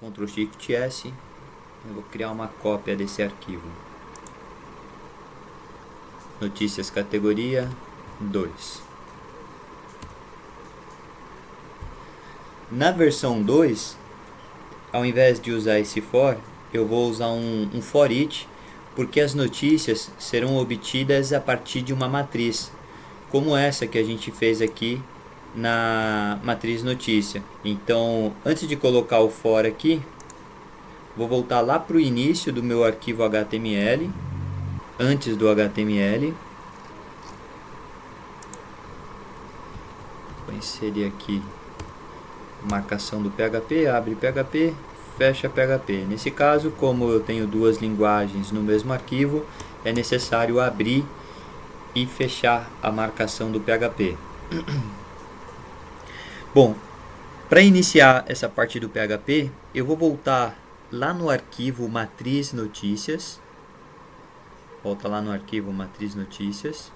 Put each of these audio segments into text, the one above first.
Ctrl Shift S, eu vou criar uma cópia desse arquivo. Notícias categoria 2. Na versão 2, ao invés de usar esse for, eu vou usar um for each, porque as notícias serão obtidas a partir de uma matriz, como essa que a gente fez aqui na matriz notícia. Então, antes de colocar o for aqui, vou voltar lá para o início do meu arquivo HTML, antes do HTML. Vou inserir aqui marcação do PHP, abre PHP, fecha PHP. Nesse caso, como eu tenho duas linguagens no mesmo arquivo, é necessário abrir e fechar a marcação do PHP. Bom, para iniciar essa parte do PHP, eu vou voltar lá no arquivo matriz notícias. Volta lá no arquivo matriz notícias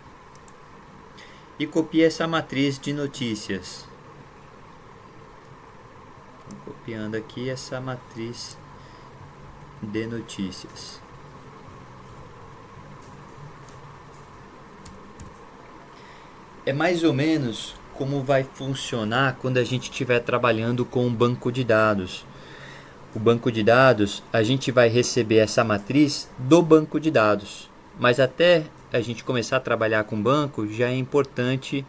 e copia essa matriz de notícias. Copiando aqui essa matriz de notícias. É mais ou menos como vai funcionar quando a gente estiver trabalhando com um banco de dados. O banco de dados, a gente vai receber essa matriz do banco de dados. Mas até a gente começar a trabalhar com banco, já é importante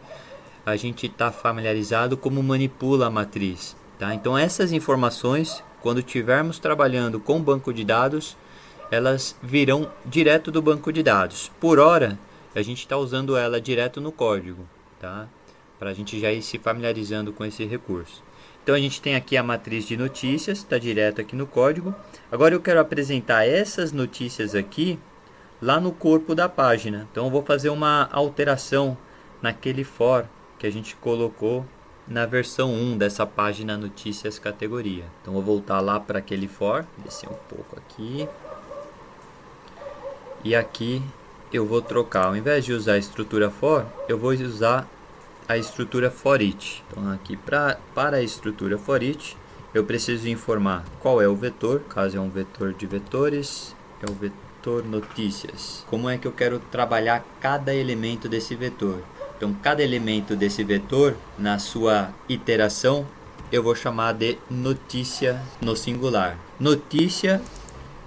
a gente estar familiarizado como manipula a matriz. Tá? Então essas informações, quando estivermos trabalhando com banco de dados, elas virão direto do banco de dados. Por hora, a gente está usando ela direto no código, tá? Para a gente já ir se familiarizando com esse recurso. Então a gente tem aqui a matriz de notícias, está direto aqui no código. Agora eu quero apresentar essas notícias aqui lá no corpo da página. Então eu vou fazer uma alteração naquele for que a gente colocou na versão 1 dessa página notícias categoria. Então vou voltar lá para aquele for, descer um pouco aqui. E aqui eu vou trocar, ao invés de usar a estrutura for, eu vou usar a estrutura for each. Então aqui para a estrutura for each, eu preciso informar qual é o vetor, caso é um vetor de vetores, é o vetor notícias. Como é que eu quero trabalhar cada elemento desse vetor? Então, cada elemento desse vetor, na sua iteração, eu vou chamar de notícia no singular. Notícia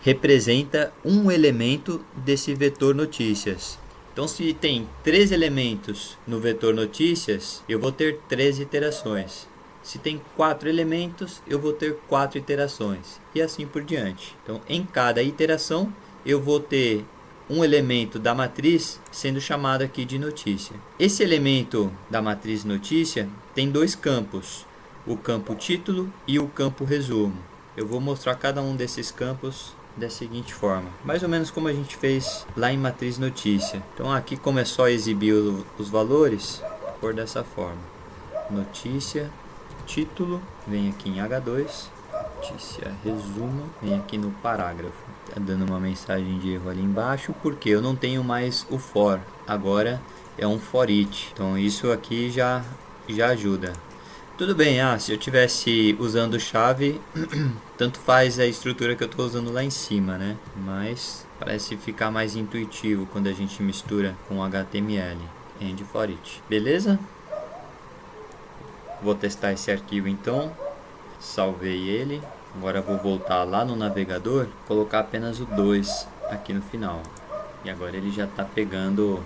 representa um elemento desse vetor notícias. Então, se tem 3 elementos no vetor notícias, eu vou ter 3 iterações. Se tem 4 elementos, eu vou ter 4 iterações. E assim por diante. Então, em cada iteração, eu vou ter um elemento da matriz sendo chamado aqui de notícia. Esse elemento da matriz notícia tem 2 campos, o campo título e o campo resumo. Eu vou mostrar cada um desses campos da seguinte forma, mais ou menos como a gente fez lá em matriz notícia. Então aqui, como é só exibir os valores, por dessa forma: notícia, título, vem aqui em H2, notícia, resumo, vem aqui no parágrafo. Tá dando uma mensagem de erro ali embaixo, porque eu não tenho mais o for, agora é um for each. Então isso aqui já ajuda. Tudo bem, se eu tivesse usando chave, tanto faz a estrutura que eu estou usando lá em cima, né? Mas parece ficar mais intuitivo quando a gente mistura com HTML. End for each. Beleza? Vou testar esse arquivo então. Salvei ele. Agora vou voltar lá no navegador, colocar apenas o 2 aqui no final. E agora ele já está pegando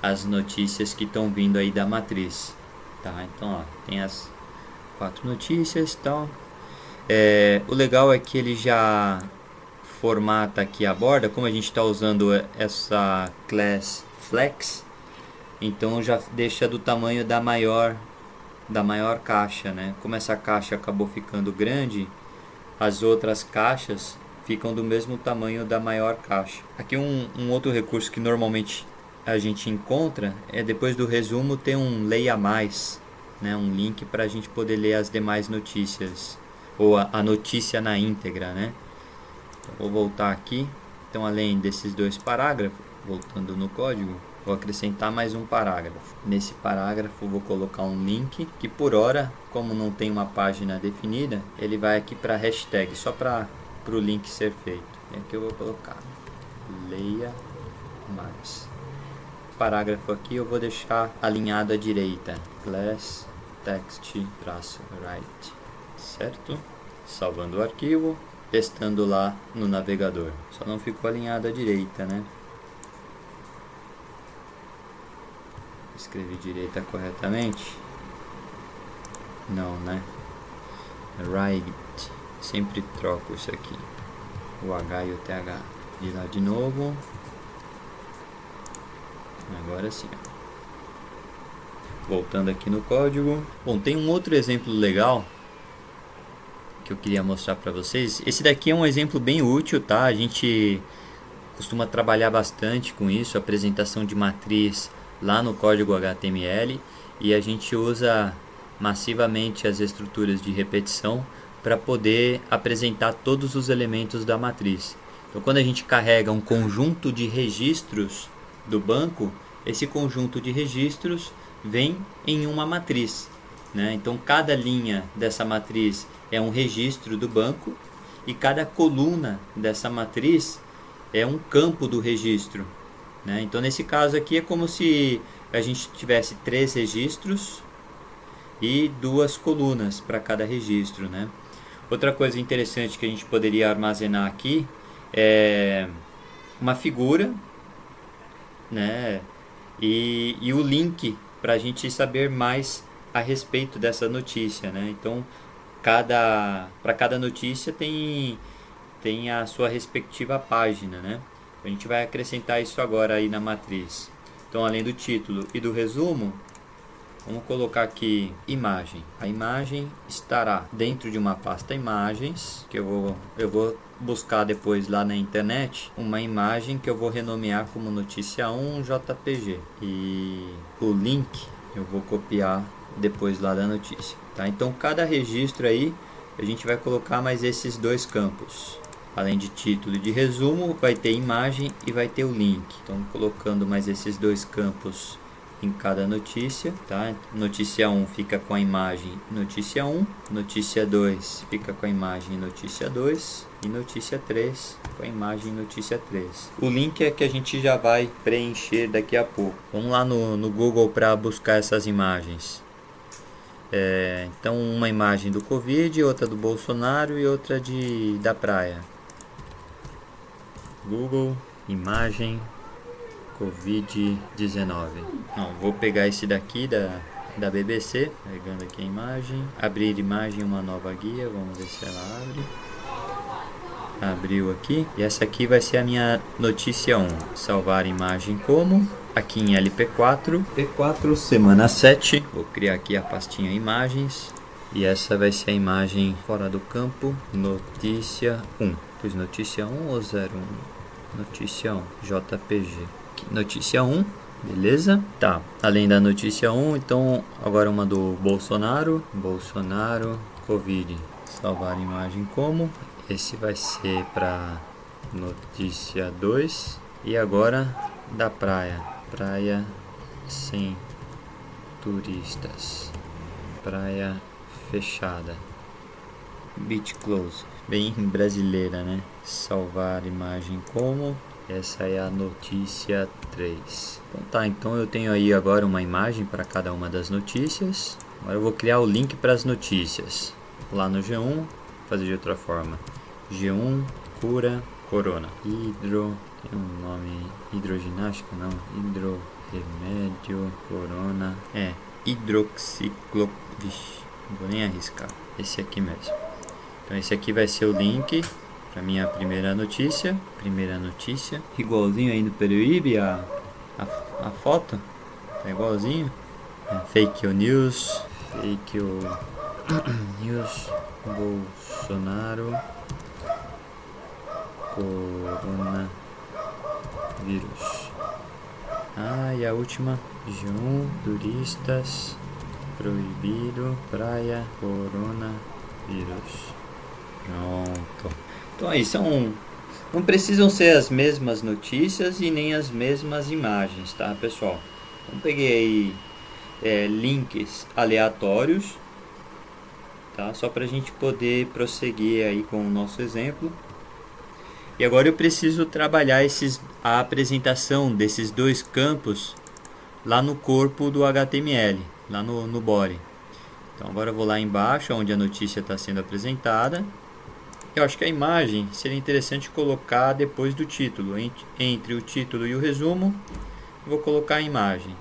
as notícias que estão vindo aí da matriz. Tá, então ó, tem as 4 notícias e tal. O legal é que ele já formata aqui a borda, como a gente está usando essa class flex, então já deixa do tamanho da maior caixa, né? Como essa caixa acabou ficando grande, as outras caixas ficam do mesmo tamanho da maior caixa. Aqui um outro recurso que normalmente a gente encontra é, depois do resumo, tem um leia mais, né? Um link para a gente poder ler as demais notícias, ou a notícia na íntegra, né? Então, vou voltar aqui. Então, além desses 2 parágrafos, voltando no código, Vou acrescentar mais um parágrafo. Nesse parágrafo vou colocar um link que por hora, como não tem uma página definida, ele vai aqui para a hashtag, só para o link ser feito. E aqui eu vou colocar leia mais. Parágrafo aqui eu vou deixar alinhado à direita, class text-right, certo? Salvando o arquivo, testando lá no navegador. Só não ficou alinhado à direita, né? Escrevi direita corretamente? Não, né? Right. Sempre troco isso aqui. O H e o TH. E lá de novo. Agora sim. Voltando aqui no código. Bom, tem um outro exemplo legal que eu queria mostrar para vocês. Esse daqui é um exemplo bem útil, tá? A gente costuma trabalhar bastante com isso, apresentação de matriz lá no código HTML, e a gente usa massivamente as estruturas de repetição para poder apresentar todos os elementos da matriz. Então, quando a gente carrega um conjunto de registros do banco, esse conjunto de registros vem em uma matriz, né? Então, cada linha dessa matriz é um registro do banco e cada coluna dessa matriz é um campo do registro, né? Então, nesse caso aqui é como se a gente tivesse 3 registros e 2 colunas para cada registro, né? Outra coisa interessante que a gente poderia armazenar aqui é uma figura, né? E o link para a gente saber mais a respeito dessa notícia, né? Então, para cada notícia tem a sua respectiva página, né? A gente vai acrescentar isso agora aí na matriz. Então, além do título e do resumo, vamos colocar aqui imagem. A imagem estará dentro de uma pasta imagens, que eu vou buscar depois lá na internet uma imagem que eu vou renomear como notícia 1 JPG. E o link eu vou copiar depois lá da notícia, tá? Então, cada registro aí a gente vai colocar mais esses 2 campos. Além de título e de resumo, vai ter imagem e vai ter o link. Então, colocando mais esses 2 campos em cada notícia, tá? Notícia 1 fica com a imagem notícia 1, notícia 2 fica com a imagem notícia 2 e notícia 3 com a imagem notícia 3. O link é que a gente já vai preencher daqui a pouco. Vamos lá no Google para buscar essas imagens. Então, uma imagem do Covid, outra do Bolsonaro e outra da praia. Google, imagem Covid-19. Não, vou pegar esse daqui da BBC, pegando aqui a imagem, abrir imagem, uma nova guia, vamos ver se ela abre. Abriu aqui, e essa aqui vai ser a minha notícia 1. Salvar imagem como, aqui em LP4, P4, semana 7, vou criar aqui a pastinha imagens, e essa vai ser a imagem fora do campo, notícia 1. Pois notícia 1 ou 01? Notícia 1, JPG. Notícia 1, beleza? Tá, além da notícia 1, então agora uma do Bolsonaro. Bolsonaro, Covid. Salvar imagem como. Esse vai ser para notícia 2. E agora da praia. Praia sem turistas. Praia fechada. Beach close. Bem brasileira, né? Salvar imagem como. Essa é a notícia 3. Então tá, então eu tenho aí agora uma imagem para cada uma das notícias. Agora eu vou criar o link para as notícias. Lá no G1, fazer de outra forma. G1, cura, corona. Tem um nome, hidroginástica não, hidroremédio, corona. Hidroxiclo... Vixe, não vou nem arriscar. Esse aqui mesmo. Então esse aqui vai ser o link para minha primeira notícia. Igualzinho aí no Peruíbe, a foto. Tá igualzinho. Fake news. News. Bolsonaro. Coronavírus. E a última. G1. Turistas. Proibido. Praia. Coronavírus. Pronto. Então aí são Não precisam ser as mesmas notícias e nem as mesmas imagens, tá, pessoal? Então peguei aí links aleatórios, tá? Só para a gente poder prosseguir aí com o nosso exemplo. E agora eu preciso trabalhar a apresentação desses dois campos lá no corpo do HTML, lá no body. Então agora eu vou lá embaixo, onde a notícia está sendo apresentada. Eu acho que a imagem seria interessante colocar depois do título, entre o título e o resumo. Vou colocar a imagem.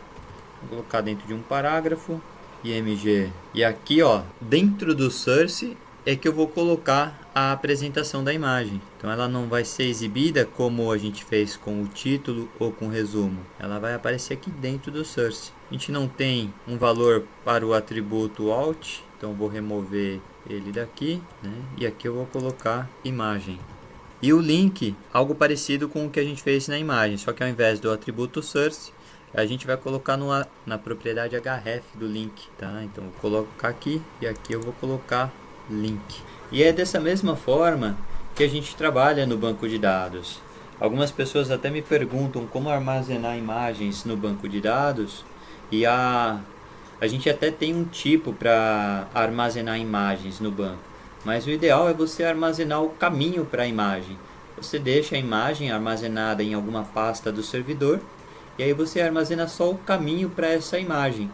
Vou colocar dentro de um parágrafo, img. E aqui, ó, dentro do source é que eu vou colocar a apresentação da imagem. Então ela não vai ser exibida como a gente fez com o título ou com o resumo. Ela vai aparecer aqui dentro do source. A gente não tem um valor para o atributo alt, então eu vou remover ele daqui, né? E aqui eu vou colocar imagem. E o link, algo parecido com o que a gente fez na imagem, só que ao invés do atributo source, a gente vai colocar na propriedade href do link, tá? Então vou colocar aqui e aqui eu vou colocar link. E é dessa mesma forma que a gente trabalha no banco de dados. Algumas pessoas até me perguntam como armazenar imagens no banco de dados, e a gente até tem um tipo para armazenar imagens no banco, mas o ideal é você armazenar o caminho para a imagem. Você deixa a imagem armazenada em alguma pasta do servidor e aí você armazena só o caminho para essa imagem,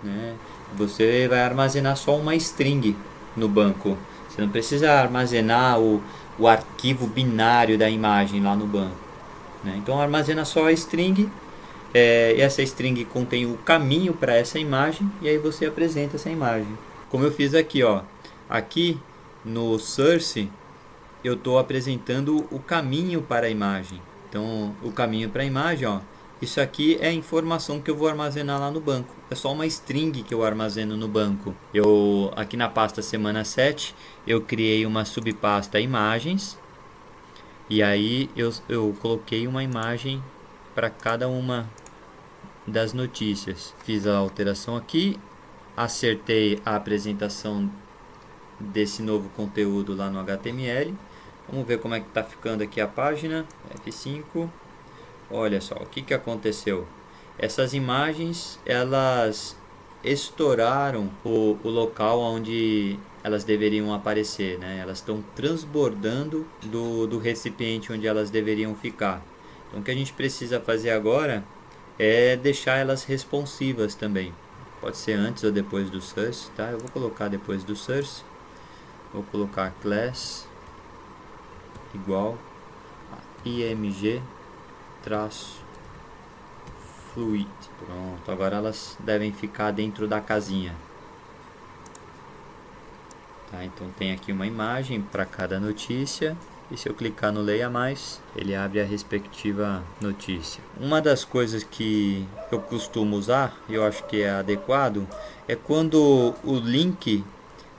né? Você vai armazenar só uma string no banco. Você não precisa armazenar o arquivo binário da imagem lá no banco, né? Então armazena só a string. Essa string contém o caminho para essa imagem e aí você apresenta essa imagem. Como eu fiz aqui, ó. Aqui no source eu estou apresentando o caminho para a imagem. Então o caminho para a imagem, ó. Isso aqui é a informação que eu vou armazenar lá no banco. É só uma string que eu armazeno no banco. Aqui na pasta semana 7, eu criei uma subpasta imagens. E aí eu coloquei uma imagem para cada uma das notícias. Fiz a alteração aqui. Acertei a apresentação desse novo conteúdo lá no HTML. Vamos ver como é que está ficando aqui a página. F5. Olha só, o que aconteceu? Essas imagens, elas estouraram o local onde elas deveriam aparecer, né? Elas estão transbordando do recipiente onde elas deveriam ficar. Então o que a gente precisa fazer agora é deixar elas responsivas também. Pode ser antes ou depois do source, tá? Eu vou colocar depois do source. Vou colocar class igual a img traço fluid. Pronto, agora elas devem ficar dentro da casinha. Tá, então tem aqui uma imagem para cada notícia. E se eu clicar no Leia Mais, ele abre a respectiva notícia. Uma das coisas que eu costumo usar, e eu acho que é adequado, é quando o link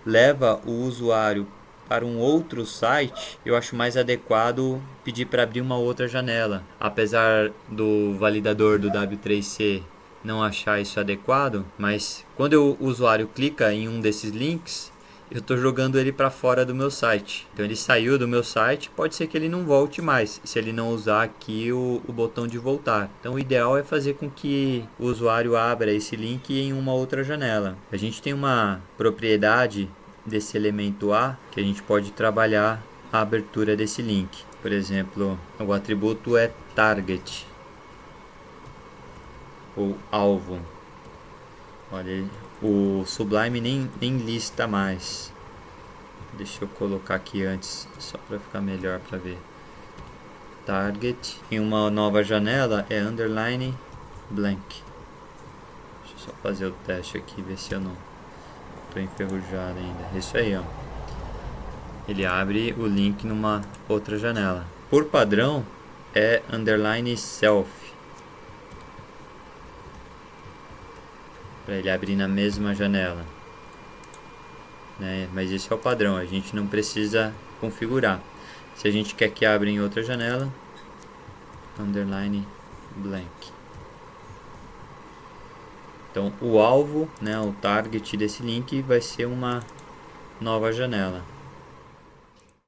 leva o usuário para um outro site, eu acho mais adequado pedir para abrir uma outra janela. Apesar do validador do W3C não achar isso adequado, mas quando o usuário clica em um desses links, eu estou jogando ele para fora do meu site. Então ele saiu do meu site, pode ser que ele não volte mais, se ele não usar aqui o botão de voltar. Então o ideal é fazer com que o usuário abra esse link em uma outra janela. A gente tem uma propriedade desse elemento A que a gente pode trabalhar a abertura desse link. Por exemplo, o atributo é target ou alvo. Olha, o Sublime nem lista mais. Deixa eu colocar aqui antes, só para ficar melhor para ver. Target em uma nova janela é underline blank. Deixa eu só fazer o teste aqui, ver se eu não estou enferrujado ainda. Isso aí, ó. Ele abre o link numa outra janela. Por padrão é underline self, para ele abrir na mesma janela, né? Mas esse é o padrão, a gente não precisa configurar. Se a gente quer que abra em outra janela, underline blank. Então o alvo, né, o target desse link vai ser uma nova janela.